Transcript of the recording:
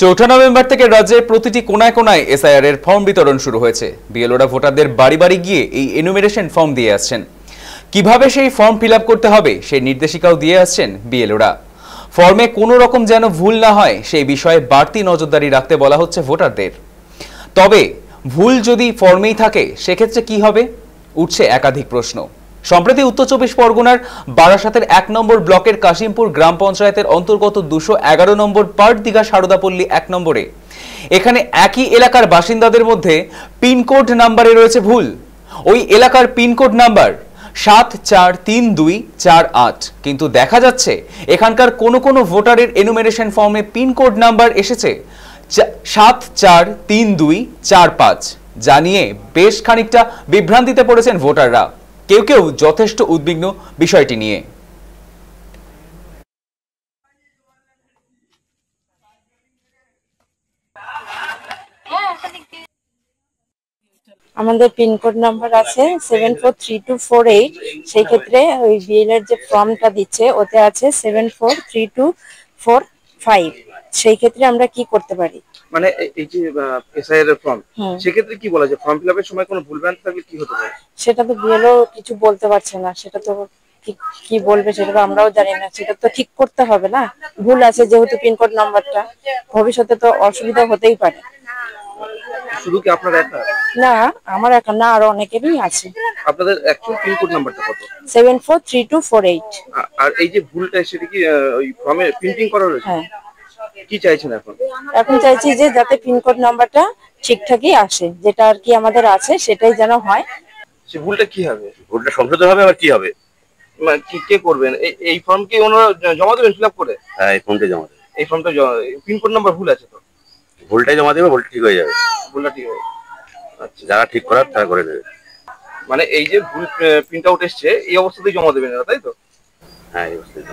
চৌঠা নভেম্বর থেকে রাজ্যের প্রতিটি কোনায় কোনায় এসআইআর এর ফর্ম বিতরণ শুরু হয়েছে। বিএলওরা ভোটারদের বাড়ি বাড়ি গিয়ে এই এনুমেরেশন ফর্ম দিয়ে আসছেন। কিভাবে সেই ফর্ম ফিল আপ করতে হবে সেই নির্দেশিকাও দিয়ে আসছেন বিএলওরা। ফর্মে কোনো রকম যেন ভুল না হয় সেই বিষয়ে বাড়তি নজরদারি রাখতে বলা হচ্ছে ভোটারদের। তবে ভুল যদি ফর্মেই থাকে সেক্ষেত্রে কি হবে, উঠছে একাধিক প্রশ্ন। সম্প্রতি উত্তর চব্বিশ পরগনার বারাসাতের 1 নম্বর ব্লকের কাশিমপুর গ্রাম পঞ্চায়েতের অন্তর্গত 211 নম্বর পার্ট দিঘা সারদাপল্লী 1 নম্বরে এখানে একই এলাকার বাসিন্দাদের মধ্যে পিনকোড নাম্বারে রয়েছে ভুল। ওই এলাকার পিনকোড নাম্বার 743248, কিন্তু দেখা যাচ্ছে এখানকার কোনো ভোটারের এনুমেরেশন ফর্মে পিনকোড নাম্বার এসেছে 743245, জানিয়ে বেশ খানিকটা বিভ্রান্তিতে পড়েছেন ভোটাররা। কেউ যথেষ্ট উদ্বিগ্ন বিষয়টি নিয়ে। আমাদের পিনকোড নাম্বার আছে 743248। সেই ক্ষেত্রে ওই বিএল এর যে ফর্মটা দিচ্ছে ওতে আছে 743245। সেই ক্ষেত্রে আমরা কি করতে পারি? মানে এই যে এসআইআর এর ফর্ম, সেক্ষেত্রে কি বলা যায় ফর্ম ফিলআপের সময় কোনো ভুলভ্রান্তি থাকলে কি হতে পারে? সেটা তো বিএলও কিছু বলতে পারছে না। সেটা তো কি বলবে সেটা তো আমরাও জানি না। সেটা তো ঠিক করতে হবে না। ভুল আছে যেহেতু পিনকোড নাম্বারটা, ভবিষ্যতে তো অসুবিধা হতেই পারে। শুধু কি আপনার একা? না, আমার একা না, আরো অনেকেরই আছে। আপনাদের অ্যাকচুয়াল পিনকোড নাম্বারটা কত? 743248। আর এই যে ভুলটা সেটা কি ওই ফর্মে প্রিন্টিং করা রয়েছে? হ্যাঁ। কি চাইছেন এখন? এখন চাইছি যে যাতে পিনকোড নাম্বারটা ঠিকঠাকই আসে, যেটা আর কি আমাদের আছে সেটাই যেন হয়। সে ভুলটা কি হবে? ভুলটা সংশোধন হবে আবার কি হবে? মানে কে করবেন? এই ফর্ম কি ওনারা জমা দেবেন ফিল আপ করে? হ্যাঁ, এই ফর্মটা জমা দেবে। এই ফর্মটা পিনকোড নাম্বার ভুল আছে তো? ভুলটাই জমা দেবে, ভুলটা ঠিক হয়ে যাবে। ভুলটা ঠিক হবে। আচ্ছা, যারা ঠিক করার তারা করে দেবে। মানে এই যে ভুল প্রিন্ট আউট এসছে এই অবস্থাতেই জমা দেবেন তাই তো? হ্যাঁ, এই অবস্থায়